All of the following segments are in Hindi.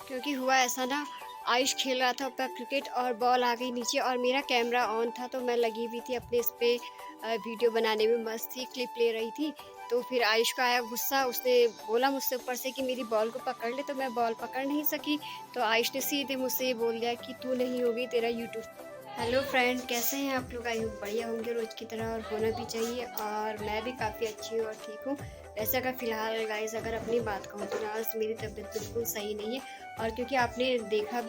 क्योंकि हुआ ऐसा ना, आयुष खेल रहा था ऊपर क्रिकेट और बॉल आ गई नीचे और मेरा कैमरा ऑन था, तो मैं लगी हुई थी अपने इस पे वीडियो बनाने में, मस्त थी, क्लिप ले रही थी। तो फिर आयुष का आया गुस्सा, उसने बोला मुझसे ऊपर से कि मेरी बॉल को पकड़ ले, तो मैं बॉल पकड़ नहीं सकी। तो आयुष ने सीधे मुझसे ये बोल दिया कि तू नहीं होगी, तेरा यूट्यूब। हेलो फ्रेंड, कैसे हैं आप लोग? आई होप बढ़िया होंगे रोज़ की तरह, और होना भी चाहिए। और मैं भी काफ़ी अच्छी हूँ और ठीक हूँ। वैसे अगर फ़िलहाल गाइस अगर अपनी बात कहूँ तो ना, आज मेरी तबीयत बिल्कुल सही नहीं है। और क्योंकि आपने देखा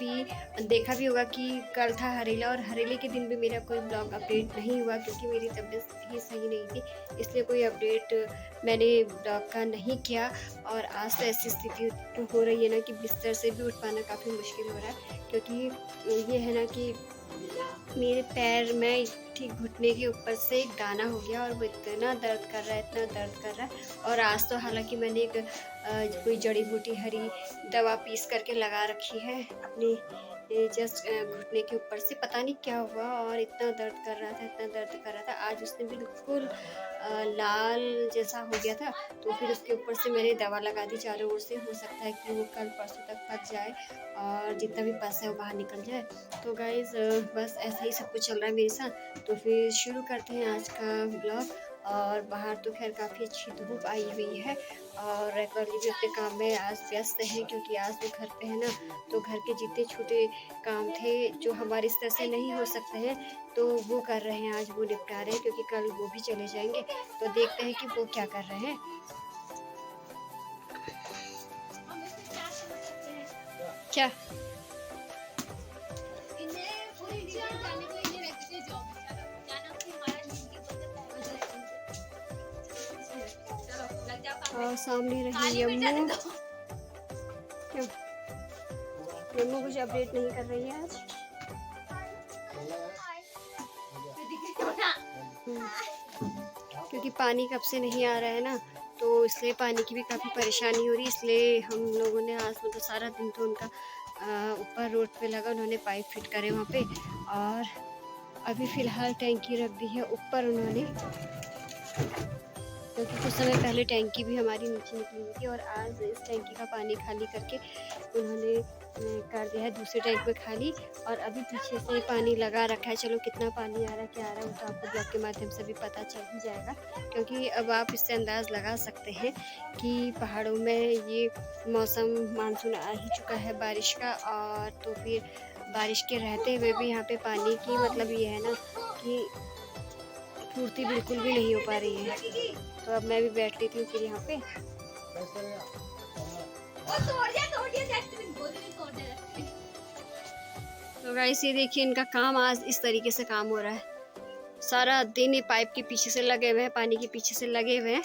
भी होगा कि कल था हरेला, और हरेले के दिन भी मेरा कोई ब्लॉग अपडेट नहीं हुआ क्योंकि मेरी तबीयत ही सही नहीं थी। इसलिए कोई अपडेट मैंने ब्लॉग का नहीं किया। और आज तो ऐसी स्थिति हो रही है ना कि बिस्तर से भी उठ पाना काफ़ी मुश्किल हो रहा है, क्योंकि ये है ना कि मेरे पैर में ठीक घुटने के ऊपर से एक दाना हो गया और वो इतना दर्द कर रहा है, इतना दर्द कर रहा है। और आज तो हालांकि मैंने एक कोई जड़ी बूटी हरी दवा पीस करके लगा रखी है अपनी जस्ट घुटने के ऊपर से, पता नहीं क्या हुआ और इतना दर्द कर रहा था, इतना दर्द कर रहा था। आज उसने बिल्कुल लाल जैसा हो गया था, तो फिर उसके ऊपर से मैंने दवा लगा दी चारों ओर से। हो सकता है कि वो कल परसों तक पक जाए और जितना भी पस है वो बाहर निकल जाए। तो गाइज़ बस ऐसा ही सब कुछ चल रहा है मेरे साथ। तो फिर शुरू करते हैं आज का ब्लॉग। और बाहर तो खैर काफ़ी अच्छी धूप आई हुई है और रेकॉर्डी भी अपने काम में आज व्यस्त हैं, क्योंकि आज वो घर पे है ना, तो घर के जितने छोटे काम थे जो हमारे इस तरह से नहीं हो सकते हैं, तो वो कर रहे हैं, आज वो निपटा रहे हैं, क्योंकि कल वो भी चले जाएंगे। तो देखते हैं कि वो क्या कर रहे हैं। क्या और सामने रही यम्मू। क्यों यम्मू कुछ अपडेट नहीं कर रही है आज? क्योंकि पानी कब से नहीं आ रहा है ना, तो इसलिए पानी की भी काफ़ी परेशानी हो रही है। इसलिए हम लोगों ने आज मतलब सारा दिन तो उनका ऊपर रोड पे लगा, उन्होंने पाइप फिट करे वहाँ पे। और अभी फ़िलहाल टैंकी रख दी है ऊपर उन्होंने, क्योंकि कुछ समय पहले टैंकी भी हमारी नीचे निकली हुई थी और आज इस टैंकी का पानी खाली करके उन्होंने कर दिया है दूसरे टैंक में खाली। और अभी पीछे से पानी लगा रखा है। चलो कितना पानी आ रहा है, क्या आ रहा है, वो तो आपको ब्लॉग के माध्यम से भी पता चल ही जाएगा, क्योंकि अब आप इससे अंदाज़ लगा सकते हैं कि पहाड़ों में ये मौसम मानसून आ ही चुका है बारिश का। और तो फिर बारिश के रहते हुए भी यहाँ पे पानी की मतलब ये है ना कि पूर्ति बिल्कुल भी नहीं हो पा रही है। तो अब मैं भी बैठ लेती हूँ फिर यहाँ पे। तो गाइस ये देखिए, इनका काम आज इस तरीके से काम हो रहा है। सारा दिन ये पाइप के पीछे से लगे हुए हैं, पानी के पीछे से लगे हुए हैं,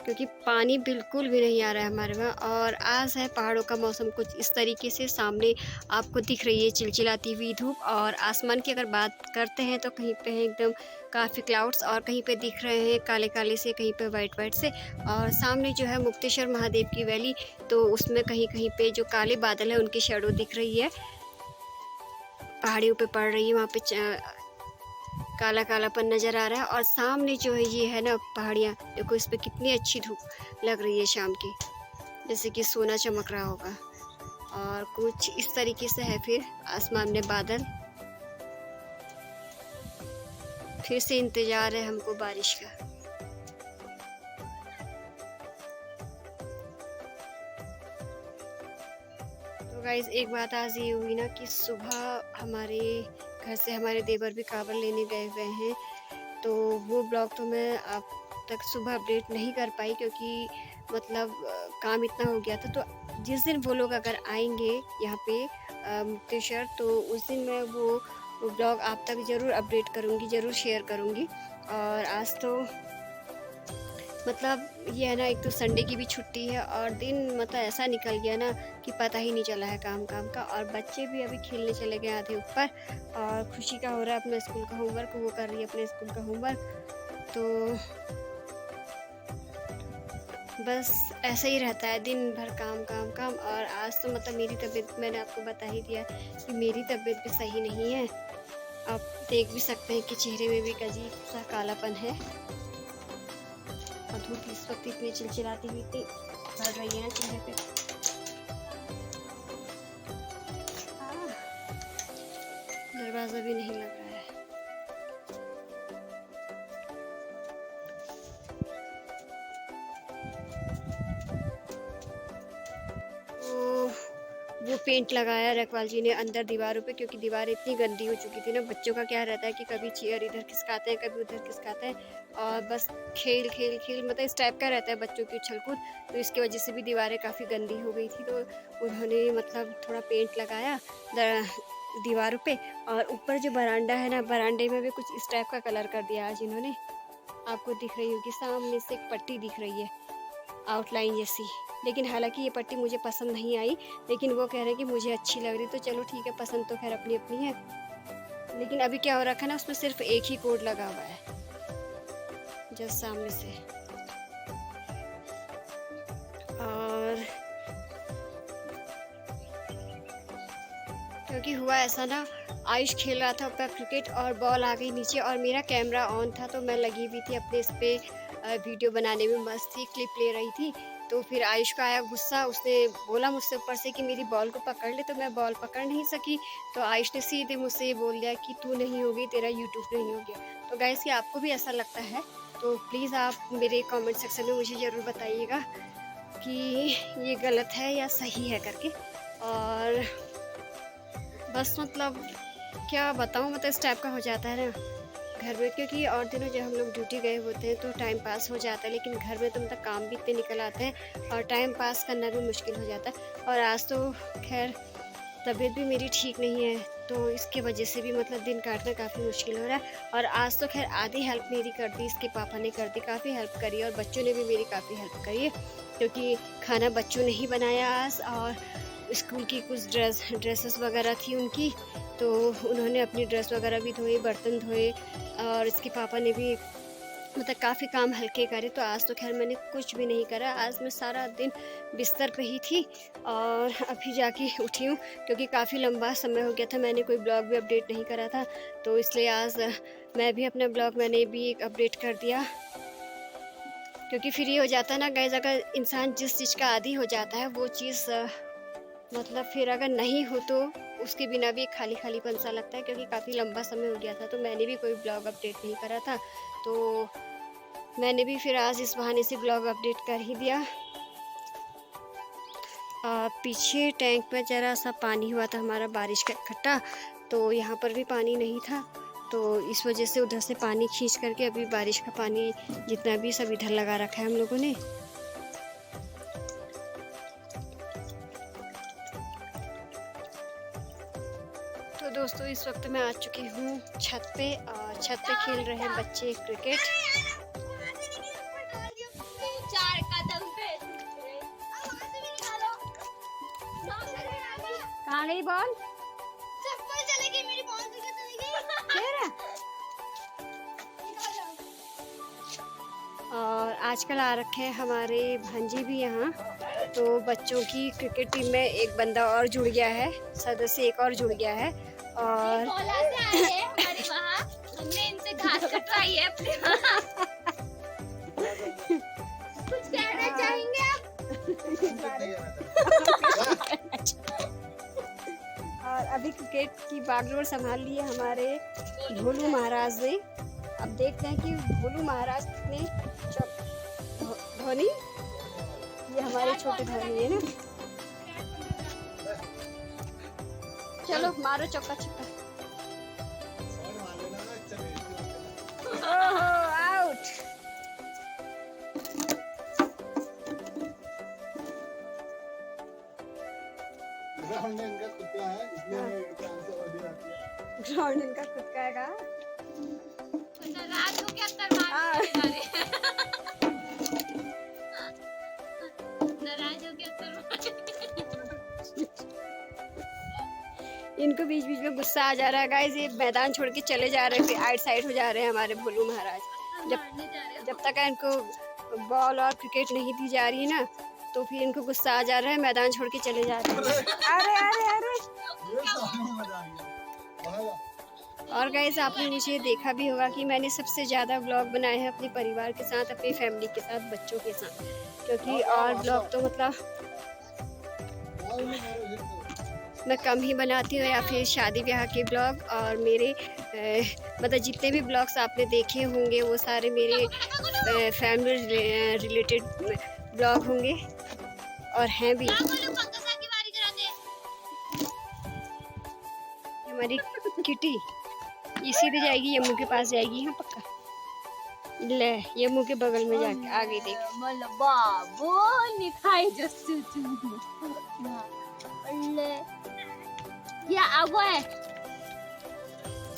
क्योंकि पानी बिल्कुल भी नहीं आ रहा है हमारे वहाँ। और आज है पहाड़ों का मौसम कुछ इस तरीके से, सामने आपको दिख रही है चिलचिलाती हुई धूप। और आसमान की अगर बात करते हैं तो कहीं पे है एकदम काफ़ी क्लाउड्स, और कहीं पे दिख रहे हैं काले काले से, कहीं पे वाइट वाइट से। और सामने जो है मुक्तेश्वर महादेव की वैली, तो उसमें कहीं कहीं पे जो काले बादल है उनकी शेडो दिख रही है, पहाड़ियों पे पड़ रही है, वहाँ पे काला कालापन नज़र आ रहा है। और सामने जो है ये है ना पहाड़ियाँ, देखो इस पे कितनी अच्छी धूप लग रही है शाम की, जैसे कि सोना चमक रहा होगा। और कुछ इस तरीके से है फिर आसमान में बादल। फिर से इंतज़ार है हमको बारिश का। तो गाइस एक बात आज ये हुई ना कि सुबह हमारे घर से हमारे देवर भी कांवड़ लेने गए हुए हैं, तो वो ब्लॉग तो मैं आप तक सुबह अपडेट नहीं कर पाई, क्योंकि मतलब काम इतना हो गया था। तो जिस दिन वो लोग अगर आएंगे यहाँ पे मुक्तेश्वर, तो उस दिन मैं वो ब्लॉग आप तक ज़रूर अपडेट करूँगी, ज़रूर शेयर करूँगी। और आज तो मतलब ये है ना, एक तो संडे की भी छुट्टी है और दिन मतलब ऐसा निकल गया ना कि पता ही नहीं चला है काम का। और बच्चे भी अभी खेलने चले गए आधे ऊपर, और खुशी का हो रहा है अपने स्कूल का होमवर्क, वो कर रही है अपने स्कूल का होमवर्क। तो बस ऐसा ही रहता है, दिन भर काम काम काम। और आज तो मतलब मेरी तबीयत, मैंने आपको बता ही दिया कि मेरी तबीयत भी सही नहीं है। आप देख भी सकते हैं कि चेहरे में भी एक अजीब सा कालापन है। और धूप इस वक्त इतनी चिलचिलाती हुई थी पड़ रही है ना चेहरे पे। दरवाज़ा भी नहीं लग रहा है। तो वो पेंट लगाया रखवाल जी ने अंदर दीवारों पे, क्योंकि दीवारें इतनी गंदी हो चुकी थी ना। बच्चों का क्या रहता है कि कभी चेयर इधर खिसकाते हैं, कभी उधर खिसकाते हैं, और बस खेल खेल खेल मतलब इस टाइप का रहता है बच्चों की उछल कूद। तो इसकी वजह से भी दीवारें काफ़ी गंदी हो गई थी। तो उन्होंने मतलब थोड़ा पेंट लगाया दीवारों पे, और ऊपर जो बरामदा है ना, बरामदे में भी कुछ इस टाइप का कलर कर दिया आज इन्होंने। आपको दिख रही होगी सामने से एक पट्टी दिख रही है आउटलाइन जैसी, लेकिन हालांकि ये पट्टी मुझे पसंद नहीं आई, लेकिन वो कह रहे हैं कि मुझे अच्छी लग रही। तो चलो ठीक है, पसंद तो खैर अपनी अपनी है। लेकिन अभी क्या हो रखा है ना, उसमें सिर्फ एक ही कोड लगा हुआ है जस्ट सामने से। और क्योंकि हुआ ऐसा ना, आयुष खेल रहा था ऊपर क्रिकेट और बॉल आ गई नीचे, और मेरा कैमरा ऑन था तो मैं लगी हुई थी अपने इस पे वीडियो बनाने में, मस्त थी, क्लिप ले रही थी। तो फिर आयुष का आया गुस्सा, उसने बोला मुझसे ऊपर से कि मेरी बॉल को पकड़ ले, तो मैं बॉल पकड़ नहीं सकी। तो आयुष ने सीधे मुझसे ये बोल दिया कि तू नहीं होगी, तेरा यूट्यूब नहीं हो गया। तो गाइस, कि आपको भी ऐसा लगता है तो प्लीज़ आप मेरे कमेंट सेक्शन में मुझे ज़रूर बताइएगा कि ये गलत है या सही है करके। और बस मतलब क्या बताऊँ, मतलब इस टाइप का हो जाता है ना घर में। क्योंकि और दिनों जब हम लोग ड्यूटी गए होते हैं तो टाइम पास हो जाता है, लेकिन घर में तो मतलब काम भी इतने निकल आते हैं और टाइम पास करना भी मुश्किल हो जाता है। और आज तो खैर तबीयत भी मेरी ठीक नहीं है, तो इसके वजह से भी मतलब दिन काटना काफ़ी मुश्किल हो रहा है। और आज तो खैर आधी हेल्प मेरी कर दी, इसके पापा ने कर दी, काफ़ी हेल्प करी, और बच्चों ने भी मेरी काफ़ी हेल्प करी है, क्योंकि खाना बच्चों ने ही बनाया आज। और स्कूल की कुछ ड्रेसेस वगैरह थी उनकी, तो उन्होंने अपनी ड्रेस वगैरह भी धोए, बर्तन धोए, और इसके पापा ने भी मतलब काफ़ी काम हल्के करे। तो आज तो खैर मैंने कुछ भी नहीं करा, आज मैं सारा दिन बिस्तर पे ही थी, और अभी जाके उठी हूँ, क्योंकि काफ़ी लंबा समय हो गया था, मैंने कोई ब्लॉग भी अपडेट नहीं करा था। तो इसलिए आज मैं भी अपना ब्लॉग मैंने भी एक अपडेट कर दिया, क्योंकि फिर ये हो जाता है ना गाइस, अगर इंसान जिस चीज़ का आदी हो जाता है वो चीज़ मतलब फिर अगर नहीं हो तो उसके बिना भी एक खाली खालीपन सा लगता है। क्योंकि काफ़ी लंबा समय हो गया था, तो मैंने भी कोई ब्लॉग अपडेट नहीं करा था, तो मैंने भी फिर आज इस बहाने से ब्लॉग अपडेट कर ही दिया। पीछे टैंक में ज़रा सा पानी हुआ था हमारा बारिश का इकट्ठा, तो यहाँ पर भी पानी नहीं था, तो इस वजह से उधर से पानी खींच करके अभी बारिश का पानी जितना भी सब इधर लगा रखा है हम लोगों ने। तो दोस्तों, इस वक्त मैं आ चुकी हूँ छत पे, और छत पे खेल रहे हैं बच्चे क्रिकेट। कहाँ गई बॉल? चले गई मेरी बॉल, चली गई। और आजकल आ रखे हैं हमारे भांजे भी यहाँ, तो बच्चों की क्रिकेट टीम में एक बंदा और जुड़ गया है, सदस्य एक और जुड़ गया है। और हमारे वहाँ हमने इनसे घास कटवाई है अपने वहाँ। कुछ कहना चाहेंगे आप? और अभी क्रिकेट की बागडोर संभाल ली है हमारे भोलू महाराज ने। अब देखते हैं कि भोलू महाराज ने धोनी, ये हमारे छोटे धोनी है ना। चलो मारो चौका छक्का। ओहो, आउट। ग्राउंड इनका खुद का है, इसलिए आंसर और दिया है। ग्राउंड इनका खुद का है। नाराज हो क्या करवा रहे हैं? नाराज हो क्या करवा रहे हैं? इनको बीच बीच में गुस्सा आ जा रहा है गाइस, ये मैदान छोड़ के चले जा रहे थे, आइट साइड हो जा रहे हैं हमारे भोलू महाराज। जब तक इनको बॉल और क्रिकेट नहीं दी जा रही है ना, तो फिर इनको गुस्सा आ जा रहा है, मैदान छोड़ के चले जा रहे हैं। अरे अरे अरे, और गाइस आपने नीचे देखा भी होगा कि मैंने सबसे ज़्यादा ब्लॉग बनाए हैं अपने परिवार के साथ, अपनी फैमिली के साथ, बच्चों के साथ, क्योंकि और ब्लॉग तो मतलब मैं कम ही बनाती हूँ, या फिर शादी ब्याह के ब्लॉग और मेरे मतलब जितने भी ब्लॉग्स आपने देखे होंगे वो सारे मेरे फैमिली रिलेटेड ब्लॉग होंगे और हैं भी। हमारी किटी ये सीधे जाएगी, यम्मू के पास जाएगी। हाँ पक्का, ले यम्मू के बगल में जाके आगे देख। क्या आगो है?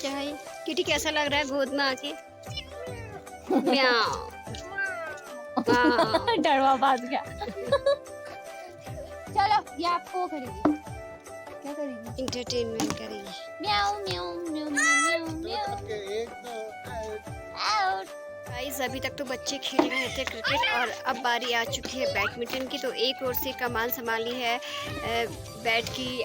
क्या है किटी, कैसा लग रहा है गोद में आके? म्याऊ। हाँ। डरवा बात गया। चलो ये आपको करेगी, क्या करेगी? इंटरटेनमेंट करेगी। म्याऊ म्याऊ म्याऊ म्याऊ म्याऊ करके एक तो आउट। गाइस अभी तक तो बच्चे खेल रहे थे क्रिकेट और अब बारी आ चुकी है बैडमिंटन की। तो एक ओर से कमान संभाली है बैट की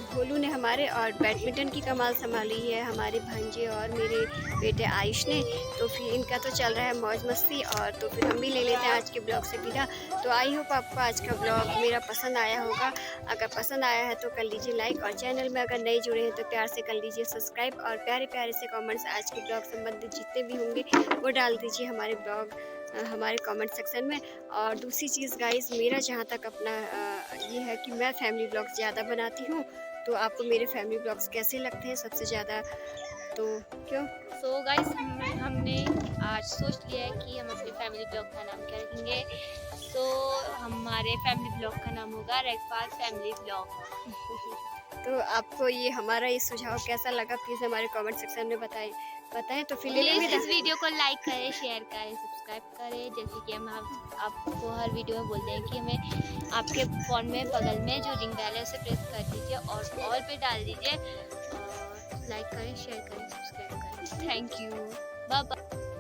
भोलू ने हमारे, और बैडमिंटन की कमाल संभाली है हमारे भांजे और मेरे बेटे आयुष ने। तो फिर इनका तो चल रहा है मौज मस्ती, और तो फिर हम भी ले लेते हैं आज के ब्लॉग से विदा। तो आई होप आपको आज का ब्लॉग मेरा पसंद आया होगा। अगर पसंद आया है तो कर लीजिए लाइक, और चैनल में अगर नए जुड़े हैं तो प्यार से कर लीजिए सब्सक्राइब, और प्यारे प्यारे से कमेंट्स आज के ब्लॉग संबंधित जितने भी होंगे वो डाल दीजिए हमारे ब्लॉग हमारे कमेंट सेक्शन में। और दूसरी चीज़ गाइस, मेरा जहाँ तक अपना ये है कि मैं फैमिली ब्लॉग्स ज़्यादा बनाती हूँ। तो आपको मेरे फैमिली ब्लॉग्स कैसे लगते हैं सबसे ज़्यादा, तो क्यों? सो गाइस हमने आज सोच लिया है कि हम अपने फैमिली ब्लॉग का नाम क्या रखेंगे। सो हमारे फैमिली ब्लॉग का नाम होगा रेगपाल फैमिली ब्लॉग। तो आपको ये हमारा ये सुझाव कैसा लगा प्लीज़ हमारे कमेंट सेक्शन में बताएं। तो फिर ले प्लीज लेंगे इस वीडियो को लाइक करें, शेयर करें, सब्सक्राइब करें। जैसे कि हम आपको हर वीडियो में बोलते हैं कि हमें आपके फ़ोन में बगल में जो रिंग बेल है उसे प्रेस कर दीजिए और ऑल पे डाल दीजिए, और लाइक करें, शेयर करें, सब्सक्राइब करें। Thank you, bye bye.